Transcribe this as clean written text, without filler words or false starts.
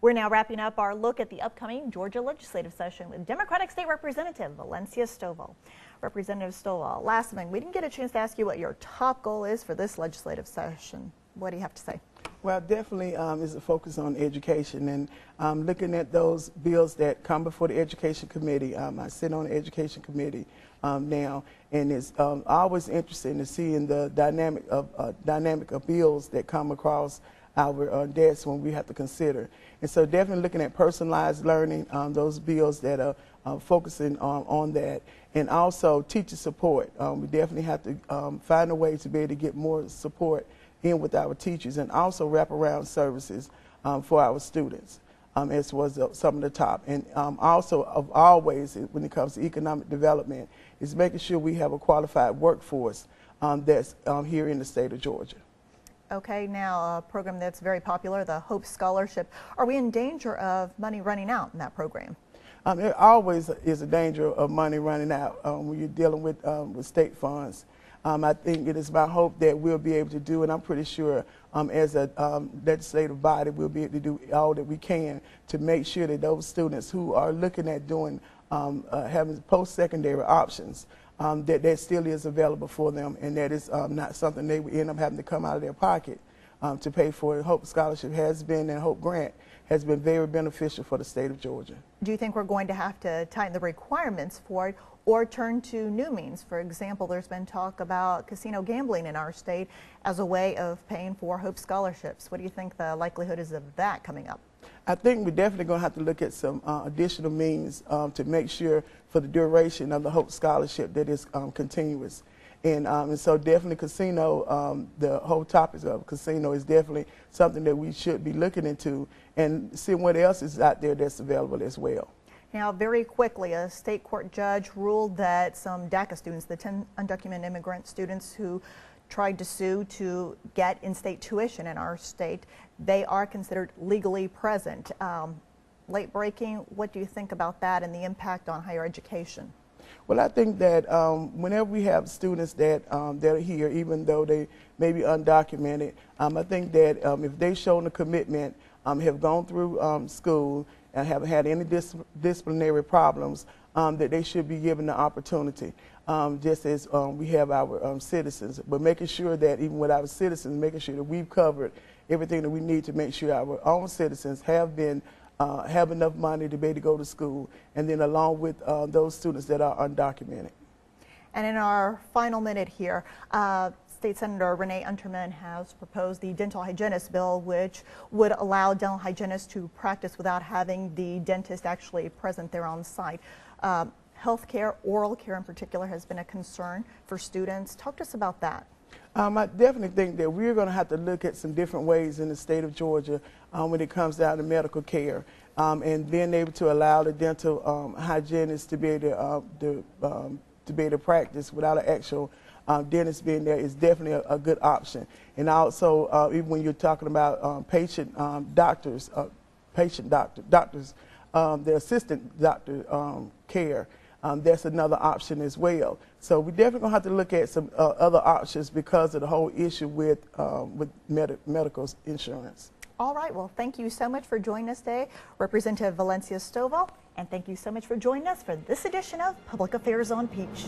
We're now wrapping up our look at the upcoming Georgia legislative session with Democratic State Representative Valencia Stovall. Representative Stovall, last thing, we didn't get a chance to ask you what your top goal is for this legislative session. What do you have to say? Well, definitely is a focus on education and looking at those bills that come before the Education Committee. I sit on the Education Committee now, and it's always interesting to see in the dynamic of bills that come across our desks when we have to consider. And so definitely looking at personalized learning, those bills that are focusing on that, and also teacher support. We definitely have to find a way to be able to get more support in with our teachers, and also wraparound services for our students, as was some of the top. And also, of always, when it comes to economic development, is making sure we have a qualified workforce that's here in the state of Georgia. Okay, now a program that's very popular, the Hope Scholarship. Are we in danger of money running out in that program? There always is a danger of money running out when you're dealing with state funds. I think it is my hope that we'll be able to do, and I'm pretty sure as a legislative body, we'll be able to do all that we can to make sure that those students who are looking at doing, having post-secondary options, that still is available for them, and that is not something they would end up having to come out of their pocket to pay for. Hope Scholarship has been, and Hope Grant has been very beneficial for the state of Georgia. Do you think we're going to have to tighten the requirements for it or turn to new means? For example, there's been talk about casino gambling in our state as a way of paying for Hope Scholarships. What do you think the likelihood is of that coming up? I think we're definitely going to have to look at some additional means to make sure for the duration of the Hope Scholarship that is continuous. And so definitely casino, the whole topic of casino is definitely something that we should be looking into and see what else is out there that's available as well. Now, very quickly, a state court judge ruled that some DACA students, the 10 undocumented immigrant students who tried to sue to get in-state tuition in our state, they are considered legally present. Late breaking, what do you think about that and the impact on higher education? Well, I think that whenever we have students that are here, even though they may be undocumented, I think that if they've shown a commitment, have gone through school, and haven't had any disciplinary problems, that they should be given the opportunity, just as we have our citizens. But making sure that even with our citizens, making sure that we've covered everything that we need to make sure our own citizens have enough money to be able to go to school, and then along with those students that are undocumented. And in our final minute here, State Senator Renee Unterman has proposed the dental hygienist bill, which would allow dental hygienists to practice without having the dentist actually present there on site. Health care, oral care in particular, has been a concern for students. Talk to us about that. I definitely think that we're going to have to look at some different ways in the state of Georgia when it comes down to medical care, and being able to allow the dental hygienists to be able to practice without an actual dentist being there is definitely a good option. And also, even when you're talking about patient doctors, the assistant doctor care, that's another option as well. So we're definitely going to have to look at some other options because of the whole issue with medical insurance. All right, well, thank you so much for joining us today, Representative Valencia Stovall, and thank you so much for joining us for this edition of Public Affairs on Peach.